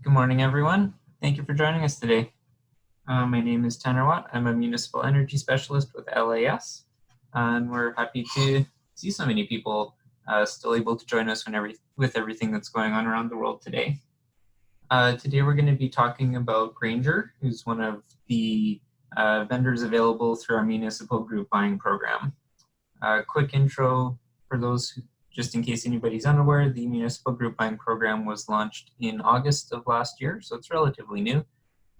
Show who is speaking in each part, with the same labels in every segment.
Speaker 1: Good morning, everyone. Thank you for joining us today. My name is Tanner Watt. I'm a Municipal Energy Specialist with LAS, and we're happy to see so many people still able to join us with everything that's going on around the world today. Today we're going to be talking about Grainger, who's one of the vendors available through our Municipal group buying program. Quick intro for those who, just in case anybody's unaware, the Municipal group buying program was launched in August of last year, so it's relatively new.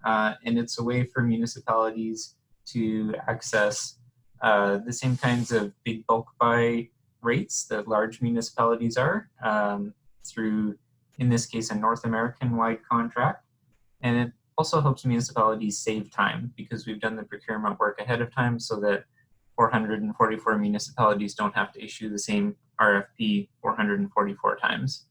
Speaker 1: And it's a way for municipalities to access the same kinds of big bulk buy rates that large municipalities are through, in this case, a North American-wide contract. And it also helps municipalities save time because we've done the procurement work ahead of time so that 444 municipalities don't have to issue the same RFP 444 times.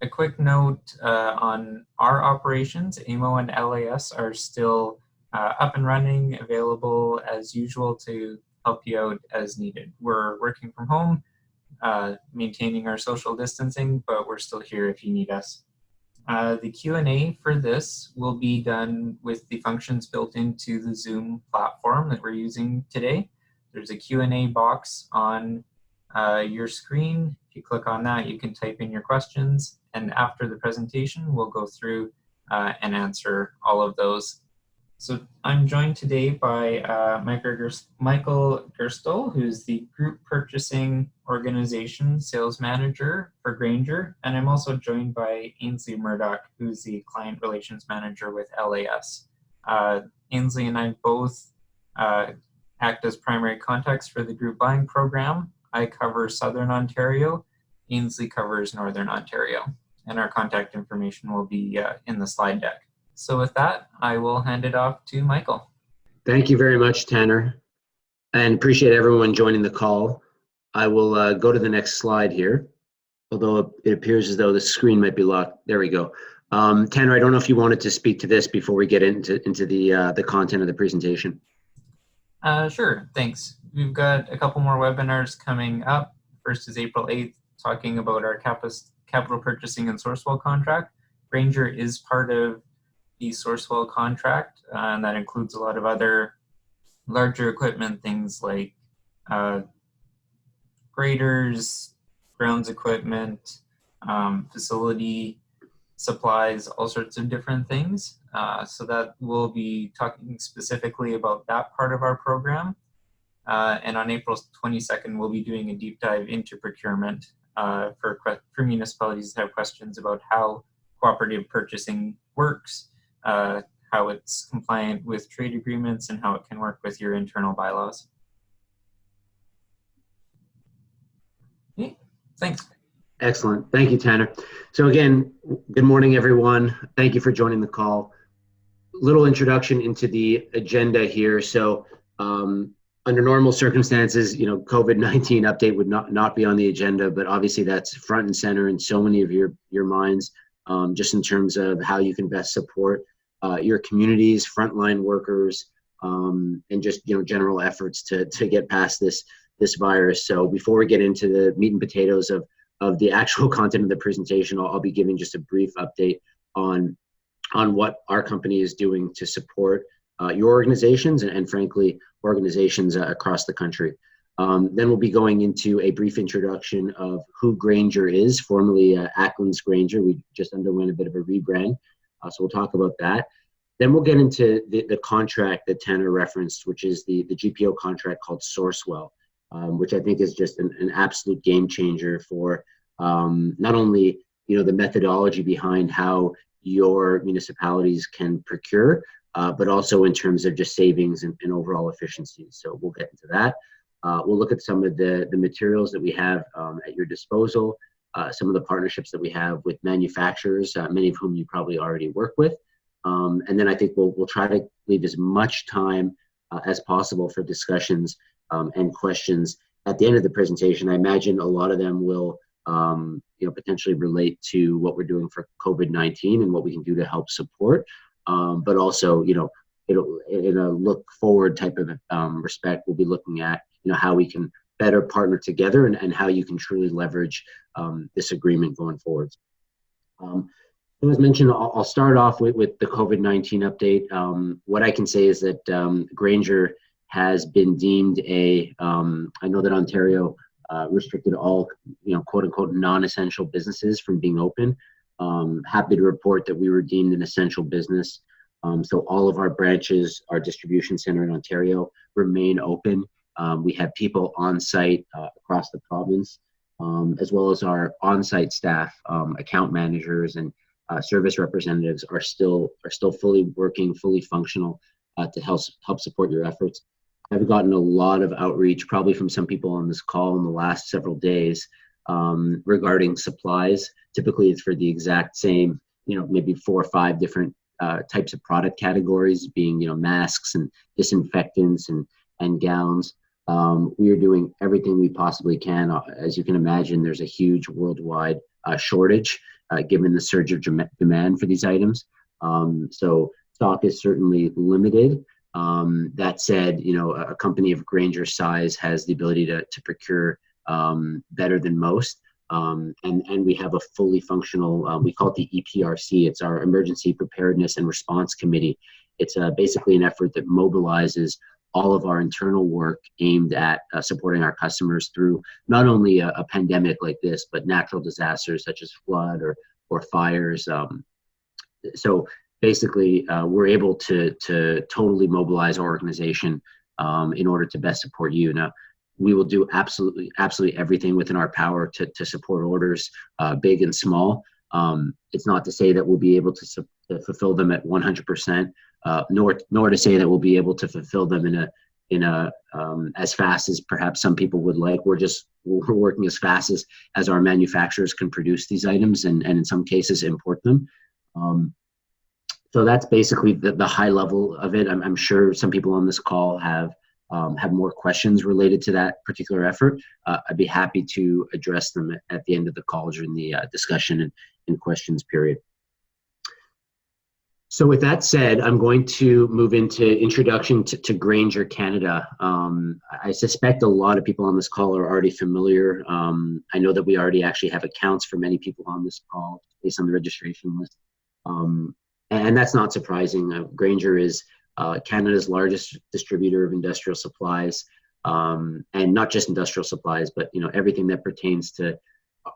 Speaker 1: A quick note on our operations, AMO and LAS are still up and running, available as usual to help you out as needed. We're working from home, maintaining our social distancing, but we're still here if you need us. The Q&A for this will be done with the functions built into the Zoom platform that we're using today. There's a Q&A box on your screen. If you click on that, you can type in your questions, and after the presentation, we'll go through and answer all of those. So I'm joined today by Michael Gerstel, who's the Group Purchasing Organization Sales Manager for Grainger, and I'm also joined by Ainsley Murdoch, who's the Client Relations Manager with LAS. Ainsley and I both act as primary contacts for the group buying program. I cover Southern Ontario, Ainsley covers Northern Ontario, and our contact information will be in the slide deck. So with that, I will hand it off to Michael.
Speaker 2: Thank you very much, Tanner, and appreciate everyone joining the call. I will go to the next slide here, although it appears as though the screen might be locked. There we go. Tanner, I don't know if you wanted to speak to this before we get into the content of the presentation.
Speaker 1: Sure, thanks. We've got a couple more webinars coming up. First is April 8th, talking about our capital purchasing and SOURCEWELL contract. Grainger is part of the SOURCEWELL contract, and that includes a lot of other larger equipment, things like graders, grounds equipment, facility supplies, all sorts of different things. So that we'll be talking specifically about that part of our program. And on April 22nd, we'll be doing a deep dive into procurement for municipalities that have questions about how cooperative purchasing works, how it's compliant with trade agreements, and how it can work with your internal bylaws. Okay, thanks.
Speaker 2: Excellent. Thank you, Tanner. So again, good morning, everyone. Thank you for joining the call. Little introduction into the agenda here. So under normal circumstances, COVID-19 update would not be on the agenda, but obviously that's front and center in so many of your minds, just in terms of how you can best support your communities, frontline workers, and just general efforts to get past this virus. So before we get into the meat and potatoes of the actual content of the presentation, I'll be giving just a brief update on what our company is doing to support your organizations and frankly, organizations across the country. Then we'll be going into a brief introduction of who Grainger is, formerly Ackland's Grainger. We just underwent a bit of a rebrand, so we'll talk about that. Then we'll get into the contract that Tanner referenced, which is the GPO contract called SOURCEWELL, which I think is just an absolute game changer for not only the methodology behind how your municipalities can procure, but also in terms of just savings and overall efficiency. So we'll get into that. We'll look at some of the materials that we have at your disposal, some of the partnerships that we have with manufacturers, many of whom you probably already work with. And then I think we'll try to leave as much time as possible for discussions and questions at the end of the presentation. I imagine a lot of them will potentially relate to what we're doing for COVID-19 and what we can do to help support, but also it'll in a look forward type of respect, we'll be looking at how we can better partner together and how you can truly leverage this agreement going forward. So as mentioned, I'll start off with the COVID-19 update. What I can say is that Grainger has been deemed I know that Ontario restricted all, quote unquote, non-essential businesses from being open. Happy to report that we were deemed an essential business. So all of our branches, our distribution center in Ontario remain open. We have people on site across the province, as well as our on-site staff, account managers and service representatives are still fully working, fully functional to help support your efforts. I've gotten a lot of outreach, probably from some people on this call in the last several days, regarding supplies. Typically, it's for the exact same, maybe 4 or 5 different types of product categories, being masks and disinfectants and gowns. We are doing everything we possibly can. As you can imagine, there's a huge worldwide shortage given the surge of demand for these items. So stock is certainly limited. That said, a company of Grainger's size has the ability to procure better than most. And we have a fully functional, we call it the EPRC. It's our Emergency Preparedness and Response Committee. It's basically an effort that mobilizes all of our internal work aimed at supporting our customers through not only a pandemic like this, but natural disasters such as flood or fires. So basically, we're able to totally mobilize our organization in order to best support you. Now, we will do absolutely everything within our power to support orders, big and small. It's not to say that we'll be able to fulfill them at 100%, nor to say that we'll be able to fulfill them in a as fast as perhaps some people would like. We're working as fast as our manufacturers can produce these items, and in some cases import them. So that's basically the high level of it. I'm sure some people on this call have more questions related to that particular effort. I'd be happy to address them at the end of the call during the discussion and questions period. So with that said, I'm going to move into introduction to Grainger Canada. I suspect a lot of people on this call are already familiar. I know that we already actually have accounts for many people on this call based on the registration list. And that's not surprising. Grainger is Canada's largest distributor of industrial supplies, and not just industrial supplies, but everything that pertains to,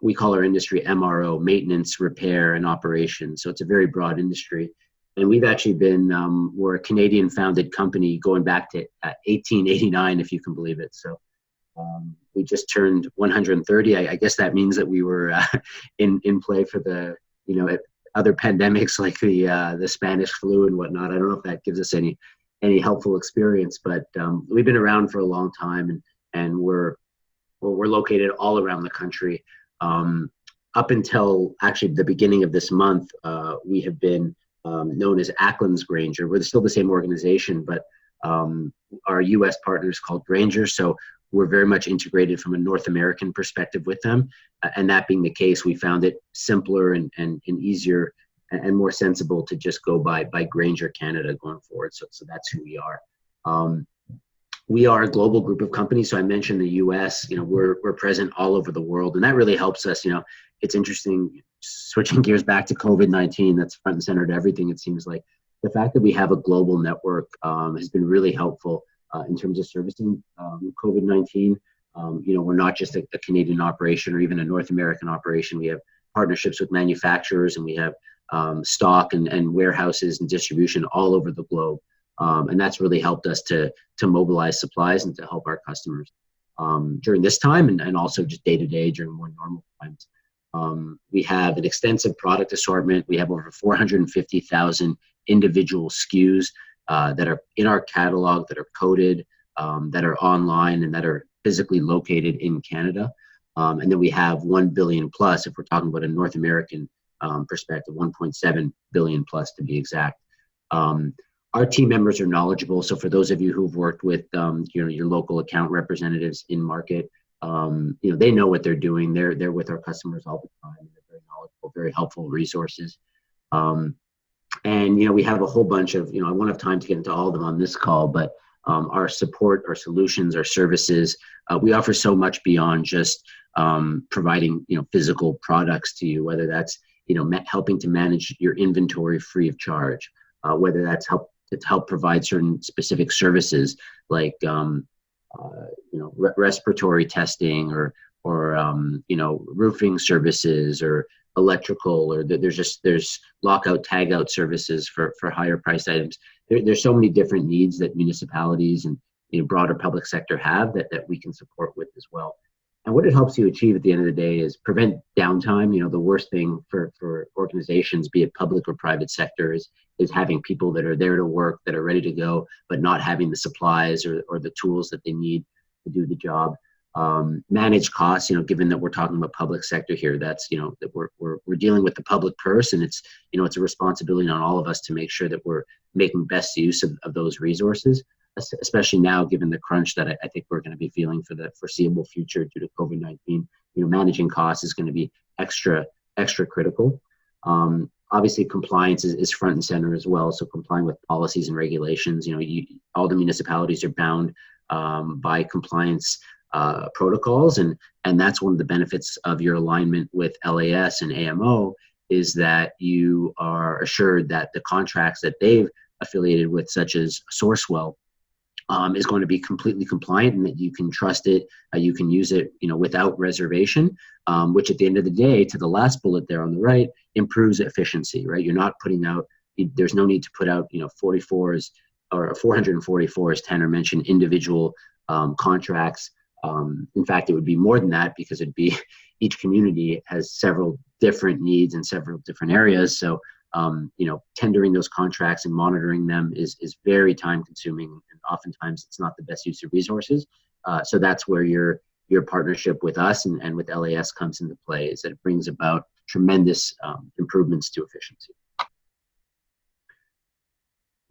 Speaker 2: we call our industry MRO, maintenance, repair, and operation. So it's a very broad industry. And we've actually been, we're a Canadian founded company going back to 1889, if you can believe it. So we just turned 130. I guess that means that we were in play for the, other pandemics like the Spanish flu and whatnot. I don't know if that gives us any helpful experience, but we've been around for a long time, and we're located all around the country. Up until actually the beginning of this month, we have been known as Ackland's Grainger. We're still the same organization, but our U.S. partner is called Grainger, so we're very much integrated from a North American perspective with them. And that being the case, we found it simpler and easier and more sensible to just go by Grainger Canada going forward. So that's who we are. We are a global group of companies. So I mentioned the U.S. We're present all over the world, and that really helps us. It's interesting, switching gears back to COVID-19. That's front and center to everything. It seems like the fact that we have a global network has been really helpful in terms of servicing COVID-19. We're not just a Canadian operation or even a North American operation. We have partnerships with manufacturers, and we have stock and warehouses and distribution all over the globe. And that's really helped us to mobilize supplies and to help our customers during this time, and also just day to day during more normal times. We have an extensive product assortment. We have over 450,000 individual SKUs that are in our catalog, that are coded, that are online, and that are physically located in Canada. And then we have 1 billion plus, if we're talking about a North American perspective, 1.7 billion plus to be exact. Our team members are knowledgeable. So for those of you who've worked with your local account representatives in market, they know what they're doing. They're with our customers all the time. They're very knowledgeable, very helpful resources. And we have a whole bunch of, I won't have time to get into all of them on this call, but our support, our solutions, our services, we offer so much beyond just providing physical products to you, whether that's helping to manage your inventory free of charge, whether that's to help provide certain specific services like respiratory testing or roofing services or electrical, or there's lockout tagout services for higher priced items. There's so many different needs that municipalities and broader public sector have that we can support with as well. And what it helps you achieve at the end of the day is prevent downtime. The worst thing for organizations, be it public or private sector, is having people that are there to work, that are ready to go, but not having the supplies or the tools that they need to do the job. Manage costs, given that we're talking about public sector here, that's, that we're dealing with the public purse, and it's a responsibility on all of us to make sure that we're making best use of those resources, especially now, given the crunch that I think we're going to be feeling for the foreseeable future due to COVID-19. Managing costs is going to be extra critical. Obviously, compliance is front and center as well. So complying with policies and regulations, all the municipalities are bound by compliance protocols, and that's one of the benefits of your alignment with LAS and AMO, is that you are assured that the contracts that they've affiliated with, such as SOURCEWELL, is going to be completely compliant, and that you can trust it, you can use it, without reservation, which at the end of the day, to the last bullet there on the right, improves efficiency, right? You're not putting out, there's no need to put out, 44s or 444, as Tanner mentioned, individual contracts. In fact, it would be more than that, because it'd be each community has several different needs in several different areas. So, tendering those contracts and monitoring them is very time consuming, and oftentimes it's not the best use of resources. So that's where your partnership with us and with LAS comes into play, is that it brings about tremendous improvements to efficiency.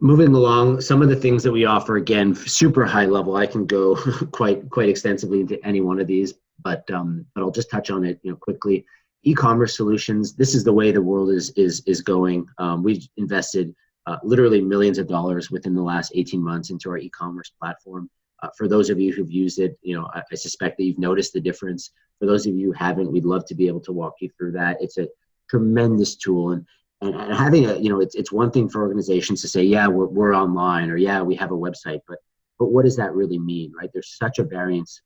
Speaker 2: Moving along, some of the things that we offer, again, super high level. I can go quite extensively into any one of these, but I'll just touch on it quickly. E-commerce solutions. This is the way the world is going. We've invested literally millions of dollars within the last 18 months into our e-commerce platform. For those of you who've used it, I suspect that you've noticed the difference. For those of you who haven't, we'd love to be able to walk you through that. It's a tremendous tool, and having it's one thing for organizations to say, yeah, we're online, or yeah, we have a website, but what does that really mean, right? There's such a variance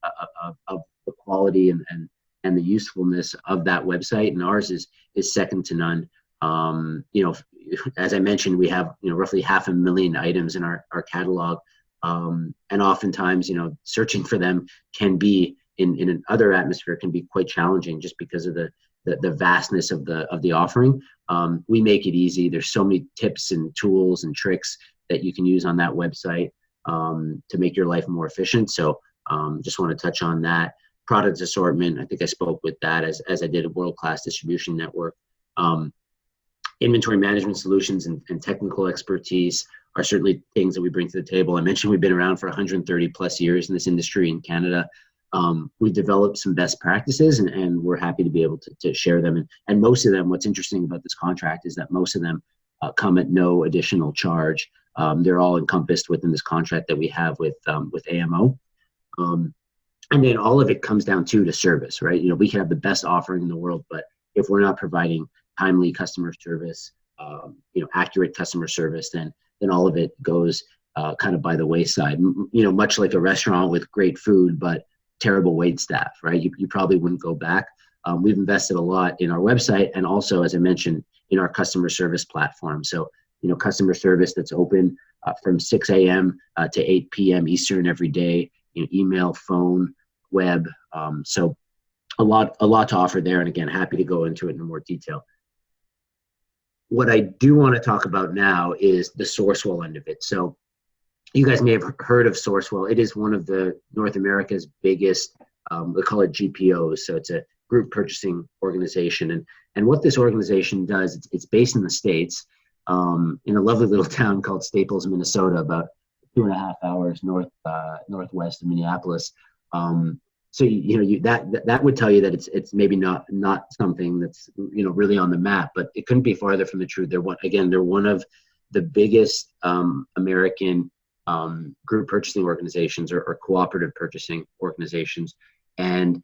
Speaker 2: of the quality and the usefulness of that website, and ours is second to none. As I mentioned, we have roughly 500,000 items in our catalog, and oftentimes searching for them can be in an other atmosphere can be quite challenging, just because of the vastness of the offering. We make it easy. There's so many tips and tools and tricks that you can use on that website to make your life more efficient. So just want to touch on that. Product assortment, I think I spoke with that as I did a world-class distribution network. Inventory management solutions and technical expertise are certainly things that we bring to the table. I mentioned we've been around for 130 plus years in this industry in Canada. We've developed some best practices, and we're happy to be able to share them. And most of them, what's interesting about this contract is that most of them come at no additional charge. They're all encompassed within this contract that we have with AMO. And then all of it comes down to service, right? We can have the best offering in the world, but if we're not providing timely customer service, accurate customer service, then all of it goes kind of by the wayside. Much like a restaurant with great food, but terrible wait staff, right? You probably wouldn't go back. We've invested a lot in our website, and also, as I mentioned, in our customer service platform. So, customer service that's open from 6 a.m. To 8 p.m. Eastern every day, email, phone, web. So a lot to offer there. And again, happy to go into it in more detail. What I do want to talk about now is the SOURCEWELL end of it. So you guys may have heard of SOURCEWELL. It is one of the North America's biggest, we call it GPOs. So it's a group purchasing organization. And what this organization does, it's based in the States, in a lovely little town called Staples, Minnesota, about 2.5 hours northwest of Minneapolis. So that would tell you that it's maybe not something that's really on the map, but it couldn't be farther from the truth. They're one of the biggest American group purchasing organizations or cooperative purchasing organizations, and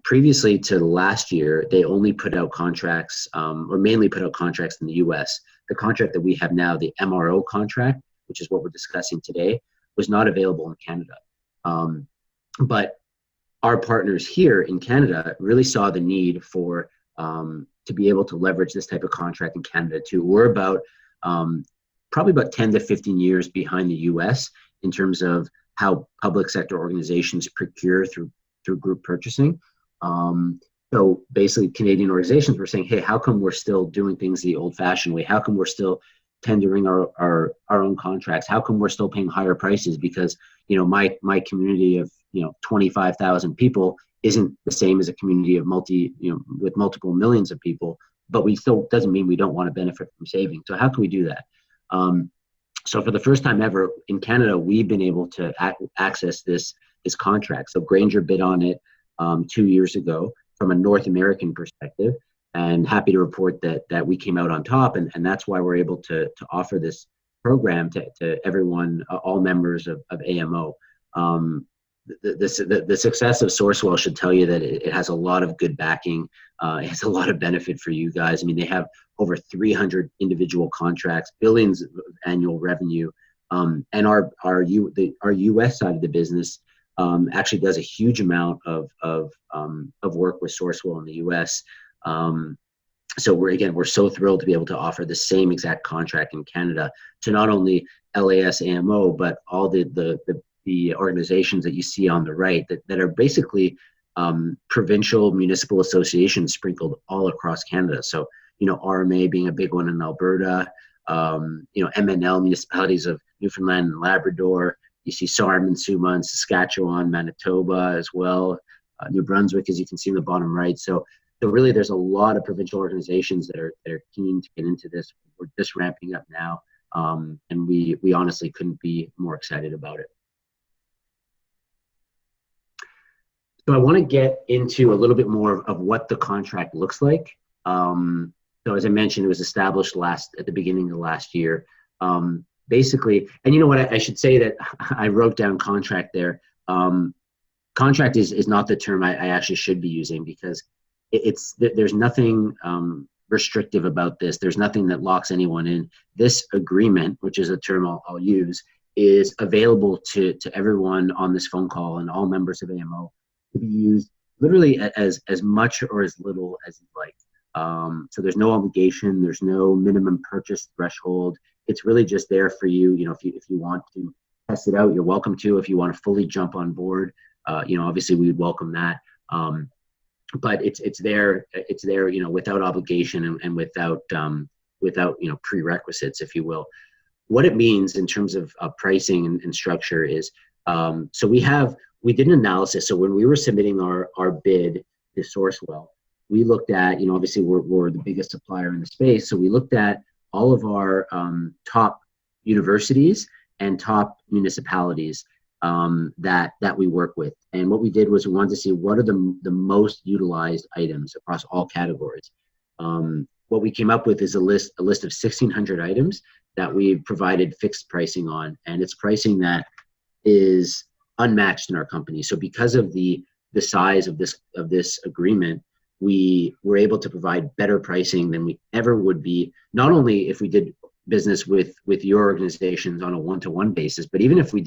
Speaker 2: Previously to last year, they only put out contracts, or mainly put out contracts in the US. The contract that we have now, the MRO contract, which is what we're discussing today, was not available in Canada. But our partners here in Canada really saw the need for to be able to leverage this type of contract in Canada too. We're about probably about 10 to 15 years behind the US in terms of how public sector organizations procure through group purchasing. So basically Canadian organizations were saying, hey, how come we're still doing things the old fashioned way? How come we're still tendering our own contracts? How come we're still paying higher prices? Because, my community of, 25,000 people isn't the same as a community of with multiple millions of people, but we still, doesn't mean we don't want to benefit from saving. So how can we do that? So for the first time ever in Canada, we've been able to access this contract. So Grainger bid on it 2 years ago from a North American perspective, and happy to report that we came out on top, and that's why we're able to offer this program to everyone, all members of AMO. The success of SOURCEWELL should tell you that it has a lot of good backing. It has a lot of benefit for you guys. I mean, they have over 300 individual contracts, billions of annual revenue, and our US side of the business actually does a huge amount of work with SOURCEWELL in the US. So we're so thrilled to be able to offer the same exact contract in Canada to not only LAS AMO, but all the organizations that you see on the right that are basically provincial municipal associations sprinkled all across Canada. So, RMA being a big one in Alberta, MNL, municipalities of Newfoundland and Labrador. You see SARM and SUMA in Saskatchewan, Manitoba as well, New Brunswick, as you can see in the bottom right. So really, there's a lot of provincial organizations that are keen to get into this. We're just ramping up now, and we honestly couldn't be more excited about it. So I want to get into a little bit more of what the contract looks like. So as I mentioned, it was established at the beginning of last year. Basically, and you know what, I should say that I wrote down contract there. Contract is not the term I actually should be using, because there's nothing restrictive about this. There's nothing that locks anyone in. This agreement, which is a term I'll use, is available to everyone on this phone call and all members of AMO to be used literally as much or as little as you'd like. So there's no obligation. There's no minimum purchase threshold. It's really just there for you. If you want to test it out, you're welcome to. If you want to fully jump on board, obviously we would welcome that. But it's there, without obligation and without prerequisites, if you will. What it means in terms of pricing and structure is, so we did an analysis. So when we were submitting our bid to SOURCEWELL, we looked at, obviously we're the biggest supplier in the space. So we looked at all of our top universities and top municipalities that we work with. And what we did was we wanted to see what are the most utilized items across all categories. What we came up with is a list of 1,600 items that we provided fixed pricing on, and it's pricing that is unmatched in our company. So because of the size of this agreement, we were able to provide better pricing than we ever would be, not only if we did business with your organizations on a one-to-one basis, but even if we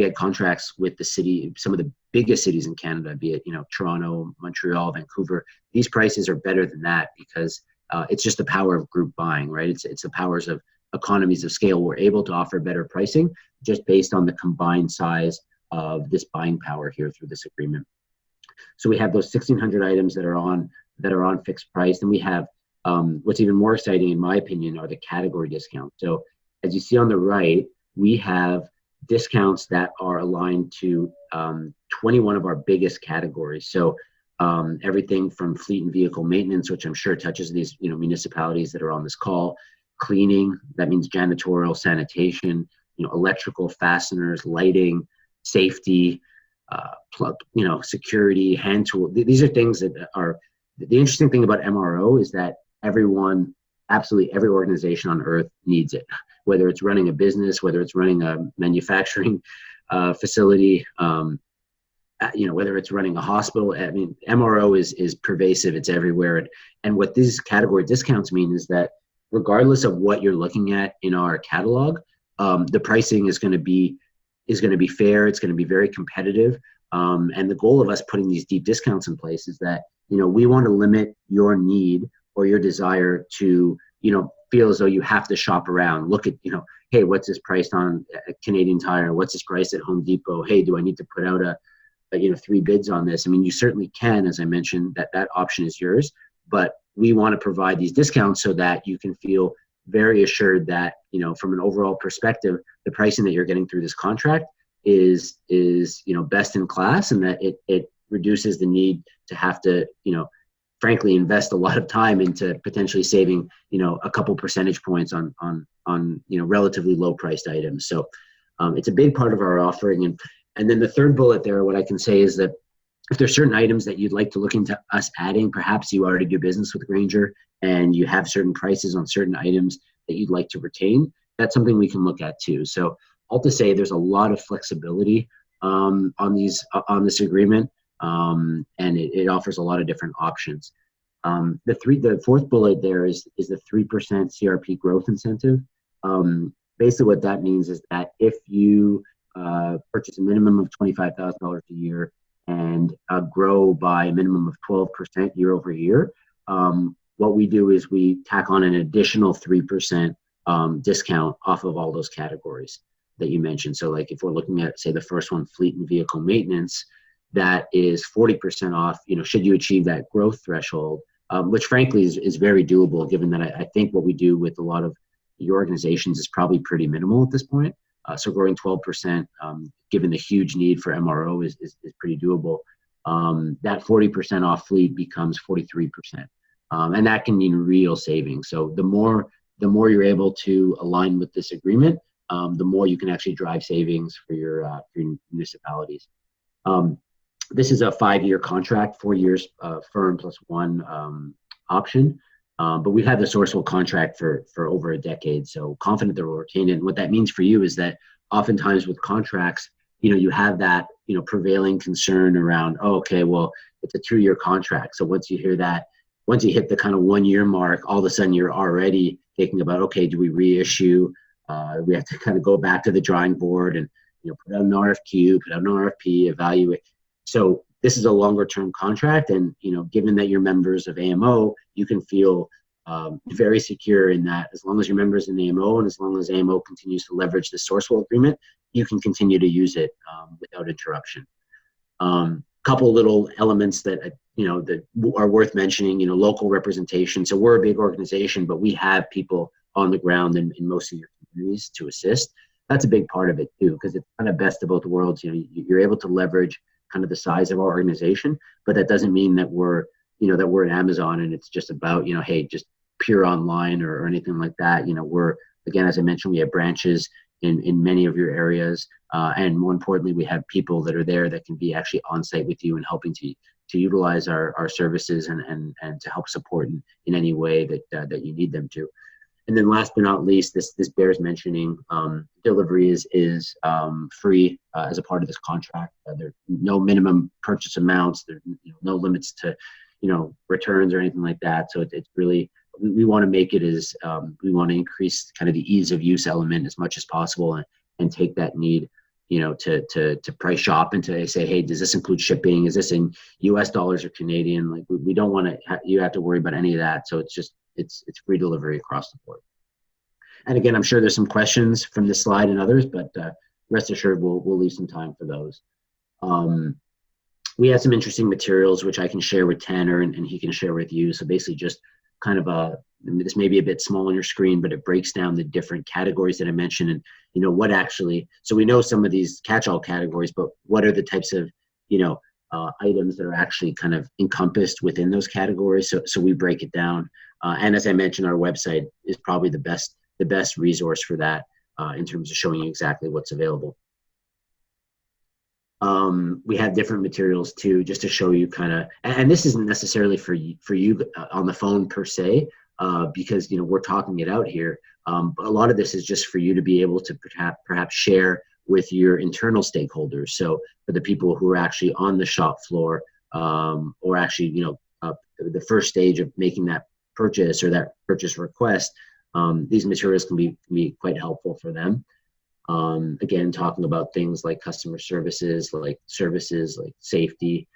Speaker 2: had contracts with the city, some of the biggest cities in Canada, be it Toronto, Montreal, Vancouver, these prices are better than that, because it's just the power of group buying, right? It's the powers of economies of scale. We're able to offer better pricing just based on the combined size of this buying power here through this agreement. So we have those 1,600 items that are on fixed price, and we have what's even more exciting, in my opinion, are the category discounts. So as you see on the right, we have discounts that are aligned to 21 of our biggest categories. So everything from fleet and vehicle maintenance, which I'm sure touches these municipalities that are on this call, cleaning, that means janitorial, sanitation, electrical, fasteners, lighting, safety, security, hand tool. These are things that are, the interesting thing about MRO is that absolutely every organization on earth needs it, whether it's running a business, whether it's running a manufacturing facility. whether it's running a hospital. I mean, MRO is pervasive. It's everywhere. And what these category discounts mean is that regardless of what you're looking at in our catalog, the pricing is going to be fair. It's going to be very competitive. And the goal of us putting these deep discounts in place is that, we want to limit your need or your desire to, feel as though you have to shop around, look at, hey, what's this priced on a Canadian Tire? What's this priced at Home Depot? Hey, do I need to put out a 3 bids on this? I mean, you certainly can, as I mentioned, that option is yours, but we want to provide these discounts so that you can feel very assured that, from an overall perspective, the pricing that you're getting through this contract is best in class, and that it reduces the need to have to, frankly, invest a lot of time into potentially saving, a couple percentage points on relatively low priced items. So it's a big part of our offering. And then the third bullet there, what I can say is that if there's certain items that you'd like to look into us adding, perhaps you already do business with Grainger and you have certain prices on certain items that you'd like to retain, that's something we can look at too. So all to say, there's a lot of flexibility on this agreement, and it offers a lot of different options. The fourth bullet there is the 3% CRP growth incentive. Basically, what that means is that if you purchase a minimum of $25,000 a year and grow by a minimum of 12% year over year, what we do is we tack on an additional 3% discount off of all those categories that you mentioned. So like if we're looking at, say, the first one, fleet and vehicle maintenance, that is 40% off, should you achieve that growth threshold, which frankly is very doable, given that I think what we do with a lot of your organizations is probably pretty minimal at this point. So growing 12%, given the huge need for MRO is pretty doable. That 40% off fleet becomes 43%. And that can mean real savings. So the more you're able to align with this agreement, the more you can actually drive savings for your municipalities. This is a 5-year contract, 4 years firm plus 1 option. But we've had the SOURCEWELL contract for over a decade, so confident that we'll retain it. And what that means for you is that oftentimes with contracts, you have that, prevailing concern around, oh, okay, well, it's a 2-year contract. So once you hear that, once you hit the kind of 1-year mark, all of a sudden you're already thinking about, okay, do we reissue? We have to kind of go back to the drawing board and, put out an RFQ, put out an RFP, evaluate. So this is a longer term contract. And, given that you're members of AMO, you can feel very secure in that as long as you're members in AMO and as long as AMO continues to leverage the SOURCEWELL agreement, you can continue to use it without interruption. Couple little elements that, that are worth mentioning, local representation. So we're a big organization, but we have people on the ground in most of your communities to assist. That's a big part of it too, because it's kind of best of both worlds. You're able to leverage kind of the size of our organization, but that doesn't mean that we're an Amazon and it's just about, hey, just pure online or anything like that. We're, again, as I mentioned, we have branches in many of your areas. And more importantly, we have people that are there that can be actually on site with you and helping to utilize our services and to help support in any way that you need them to. And then last but not least, this bears mentioning, delivery is free as a part of this contract. There are no minimum purchase amounts. There's no limits to, returns or anything like that. So it's really, we want to make it as, we want to increase kind of the ease of use element as much as possible and take that need, to price shop and to say, hey, does this include shipping? Is this in US dollars or Canadian? Like we don't want to, you have to worry about any of that. So it's just, it's free delivery across the board. And again, I'm sure there's some questions from this slide and others, but rest assured we'll leave some time for those. We have some interesting materials which I can share with Tanner and he can share with you. So basically just kind of this may be a bit small on your screen, but it breaks down the different categories that I mentioned and, what actually, so we know some of these catch-all categories, but what are the types of, items that are actually kind of encompassed within those categories. So we break it down. And as I mentioned, our website is probably the best resource for that in terms of showing you exactly what's available. We have different materials too, just to show you kind of, and this isn't necessarily for you on the phone per se, because, we're talking it out here. But a lot of this is just for you to be able to perhaps share with your internal stakeholders. So for the people who are actually on the shop floor, or actually, the first stage of making that purchase or that purchase request, these materials can be quite helpful for them. Again, talking about things like customer services, like safety.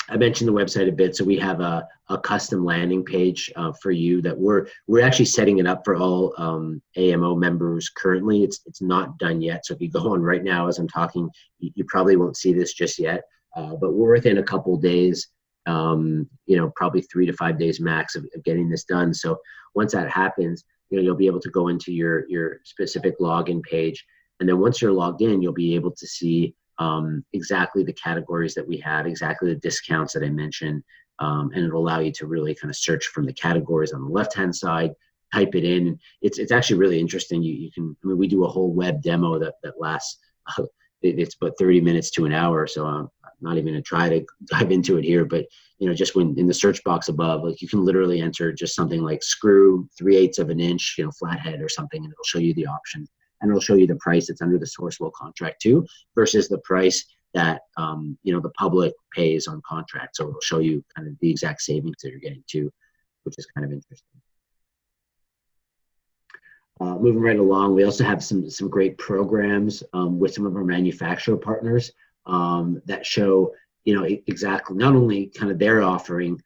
Speaker 2: I mentioned the website a bit, so we have a custom landing page for you that we're actually setting it up for all AMO members currently. It's not done yet, so if you go on right now as I'm talking, you probably won't see this just yet, but we're within a couple days, probably 3 to 5 days max of getting this done. So once that happens, you'll be able to go into your specific login page, and then once you're logged in, you'll be able to see exactly the categories that we have, exactly the discounts that I mentioned, and it'll allow you to really kind of search from the categories on the left-hand side, type it in. It's actually really interesting. You can, we do a whole web demo that lasts, it's about 30 minutes to an hour, so I'm not even going to try to dive into it here, but just when in the search box above, like you can literally enter just something like screw 3/8 of an inch, flathead or something, and it'll show you the option. And it'll show you the price that's under the SOURCEWELL contract too, versus the price that the public pays on contract. So it'll show you kind of the exact savings that you're getting too, which is kind of interesting. Moving right along, we also have some great programs with some of our manufacturer partners that show exactly not only kind of their offering,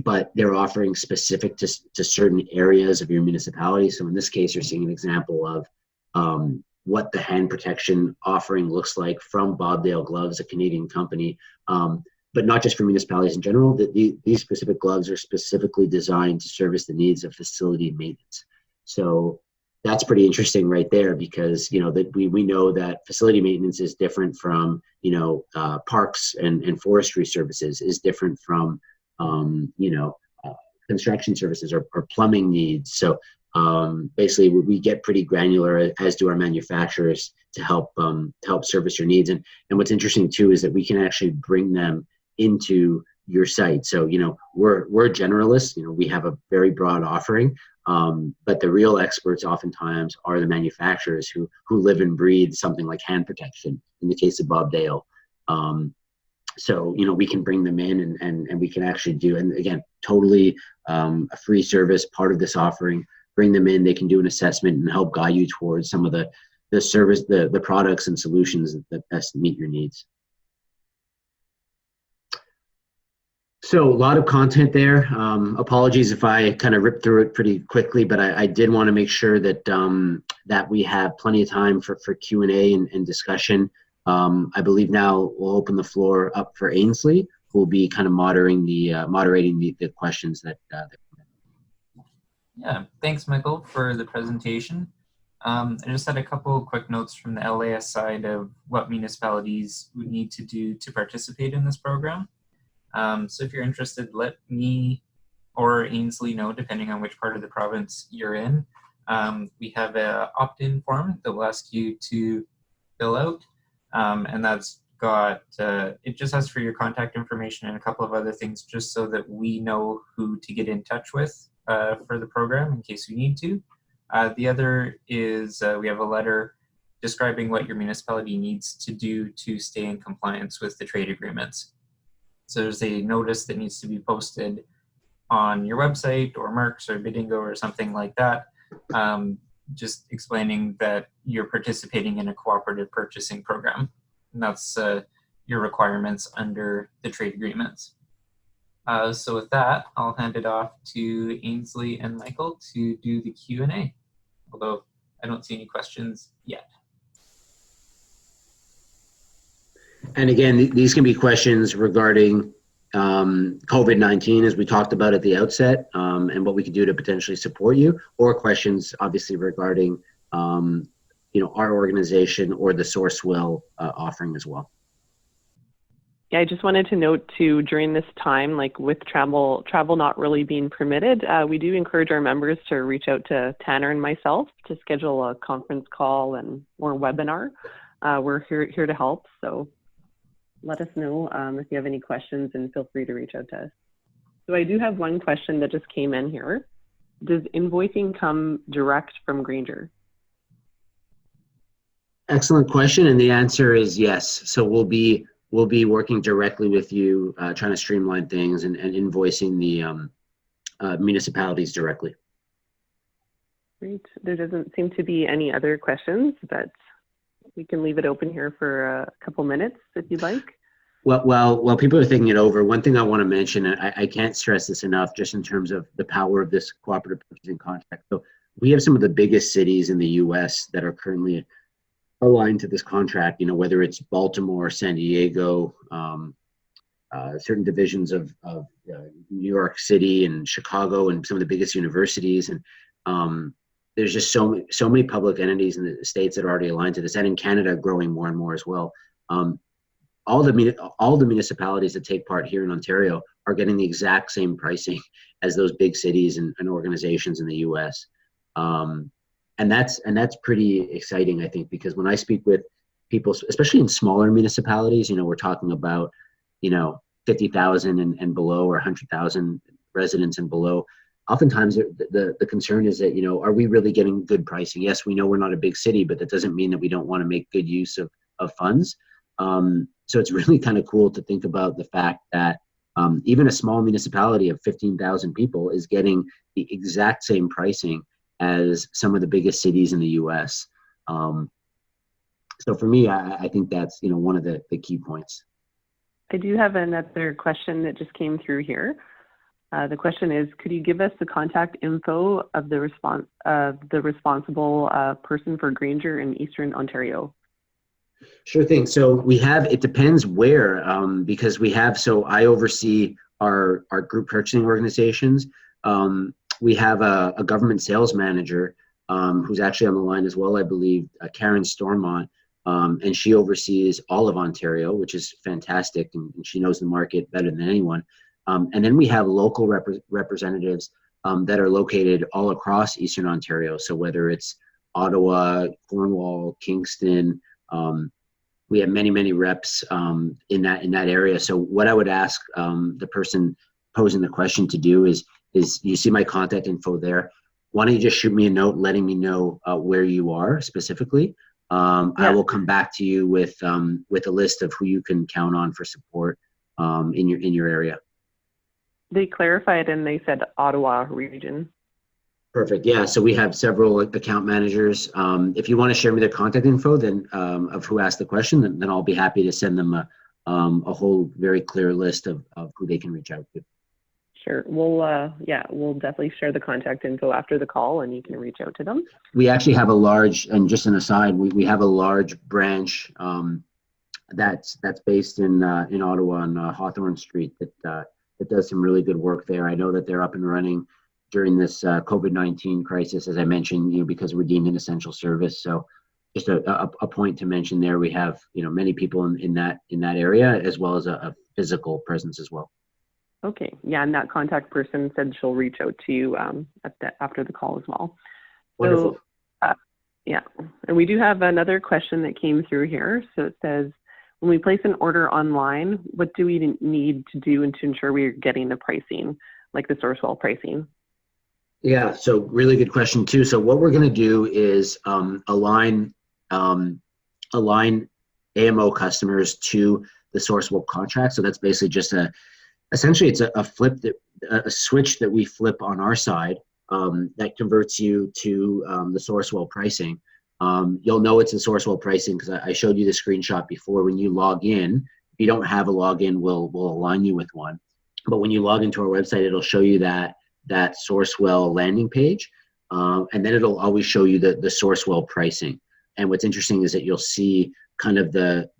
Speaker 2: but they're offering specific to certain areas of your municipality. So in this case, you're seeing an example of what the hand protection offering looks like from Bobdale Gloves, a Canadian company, but not just for municipalities in general. These specific gloves are specifically designed to service the needs of facility maintenance. So that's pretty interesting right there, because that we know that facility maintenance is different from parks and forestry services, is different from construction services or plumbing needs. So basically, we get pretty granular, as do our manufacturers, to help service your needs. And what's interesting too is that we can actually bring them into your site. So we're generalists. We have a very broad offering, but the real experts oftentimes are the manufacturers who live and breathe something like hand protection. In the case of Bobdale. So, we can bring them in and we can actually do, and again, totally a free service, part of this offering, bring them in, they can do an assessment and help guide you towards some of the service, the products and solutions that best meet your needs. So a lot of content there. Apologies if I kind of ripped through it pretty quickly, but I did want to make sure that that we have plenty of time for Q&A and discussion. I believe now we'll open the floor up for Ainsley, who will be kind of moderating the questions that.
Speaker 1: Yeah, thanks, Michael, for the presentation. I just had a couple of quick notes from the LAS side of what municipalities would need to do to participate in this program. So if you're interested, let me or Ainsley know, depending on which part of the province you're in. We have an opt-in form that will ask you to fill out. And that's got, it just asks for your contact information and a couple of other things, just so that we know who to get in touch with for the program in case we need to. The other is we have a letter describing what your municipality needs to do to stay in compliance with the trade agreements. So there's a notice that needs to be posted on your website or Merck's or Bidingo or something like that, just explaining that you're participating in a cooperative purchasing program. And that's your requirements under the trade agreements. So with that, I'll hand it off to Ainsley and Michael to do the Q&A, although I don't see any questions yet.
Speaker 2: And again, these can be questions regarding COVID-19, as we talked about at the outset, and what we could do to potentially support you, or questions obviously regarding our organization or the SOURCEWELL offering as well.
Speaker 3: Yeah, I just wanted to note too, during this time, like with travel not really being permitted, we do encourage our members to reach out to Tanner and myself to schedule a conference call or webinar. We're here to help, so let us know if you have any questions, and feel free to reach out to us. So I do have one question that just came in here. Does invoicing come direct from Grainger?
Speaker 2: Excellent question, and the answer is yes. So we'll be working directly with you, trying to streamline things and invoicing the municipalities directly.
Speaker 3: Great. There doesn't seem to be any other questions, but we can leave it open here for a couple minutes if you'd like.
Speaker 2: Well, while people are thinking it over, one thing I want to mention, and I can't stress this enough, just in terms of the power of this cooperative purchasing contract. So we have some of the biggest cities in the U.S. that are currently aligned to this contract. You know, whether it's Baltimore, San Diego, certain divisions of New York City and Chicago, and some of the biggest universities, and there's just so many public entities in the states that are already aligned to this, and in Canada, growing more and more as well. All the municipalities that take part here in Ontario are getting the exact same pricing as those big cities and organizations in the U.S. And that's pretty exciting, I think, because when I speak with people, especially in smaller municipalities, you know, we're talking about, you know, 50,000 and below, or 100,000 residents and below. Oftentimes the concern is that, you know, are we really getting good pricing? Yes, we know we're not a big city, but that doesn't mean that we don't want to make good use of funds. So it's really kind of cool to think about the fact that even a small municipality of 15,000 people is getting the exact same pricing as some of the biggest cities in the U.S. So for me, I think that's, you know, one of the key points.
Speaker 3: I do have another question that just came through here. The question is, could you give us the contact info of the responsible person for Grainger in Eastern Ontario?
Speaker 2: Sure thing. So we have, it depends where, because we have, so I oversee our group purchasing organizations. We have a government sales manager who's actually on the line as well, I believe, Karen Stormont, and she oversees all of Ontario, which is fantastic, and she knows the market better than anyone. And then we have local representatives that are located all across Eastern Ontario. So whether it's Ottawa, Cornwall, Kingston, we have many reps in that area. So what I would ask the person posing the question to do is you see my contact info there. Why don't you just shoot me a note letting me know where you are specifically. I will come back to you with a list of who you can count on for support in your area.
Speaker 3: They clarified and they said Ottawa region.
Speaker 2: Perfect. Yeah. So we have several account managers. If you want to share me their contact info, then of who asked the question, then I'll be happy to send them a whole very clear list of who they can reach out to.
Speaker 3: Sure. We'll definitely share the contact info after the call, and you can reach out to them.
Speaker 2: We actually have a large, and just an aside, we have a large branch that's based in Ottawa on Hawthorne Street that does some really good work there. I know that they're up and running during this COVID-19 crisis, as I mentioned, you know, because we're deemed an essential service. So just a point to mention there, we have, you know, many people in that area, as well as a physical presence as well.
Speaker 3: Okay. Yeah. And that contact person said she'll reach out to you after the call as well.
Speaker 2: Wonderful.
Speaker 3: So, yeah. And we do have another question that came through here. So it says, when we place an order online, what do we need to do to ensure we're getting the pricing, like the SOURCEWELL pricing?
Speaker 2: Yeah, so really good question too. So what we're going to do is align AMO customers to the SOURCEWELL contract. So that's basically just essentially it's a switch that we flip on our side that converts you to the SOURCEWELL pricing. You'll know it's the SOURCEWELL pricing because I showed you the screenshot before. When you log in, if you don't have a login, we'll align you with one. But when you log into our website, it'll show you that SOURCEWELL landing page, and then it'll always show you the SOURCEWELL pricing. And what's interesting is that you'll see kind of the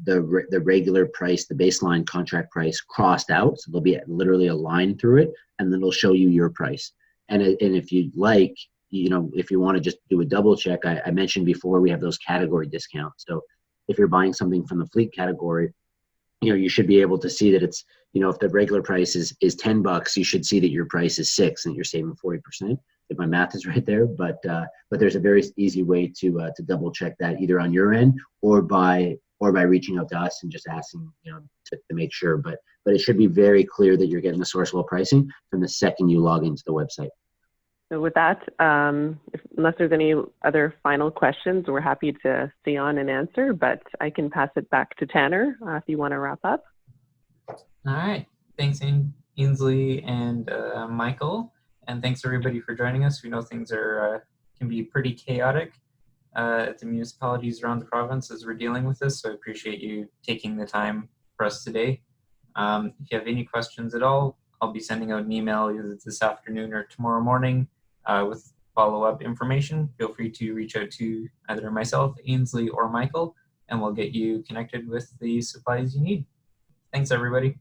Speaker 2: regular price, the baseline contract price crossed out. So there'll be literally a line through it, and then it'll show you your price. And if you'd like, you know, if you want to just do a double check, I mentioned before we have those category discounts. So if you're buying something from the fleet category, you know, you should be able to see that it's, you know, if the regular price is $10, you should see that your price is $6 and you're saving 40%. If my math is right there, but there's a very easy way to double check that either on your end or by reaching out to us and just asking, you know, to make sure. But it should be very clear that you're getting the SOURCEWELL pricing from the second you log into the website.
Speaker 3: So with that, unless there's any other final questions, we're happy to stay on and answer, but I can pass it back to Tanner if you want to wrap up.
Speaker 1: All right. Thanks, Ainsley and Michael. And thanks everybody for joining us. We know things are can be pretty chaotic at the municipalities around the province as we're dealing with this. So I appreciate you taking the time for us today. If you have any questions at all, I'll be sending out an email either this afternoon or tomorrow morning with follow-up information. Feel free to reach out to either myself, Ainsley, or Michael, and we'll get you connected with the supplies you need. Thanks, everybody.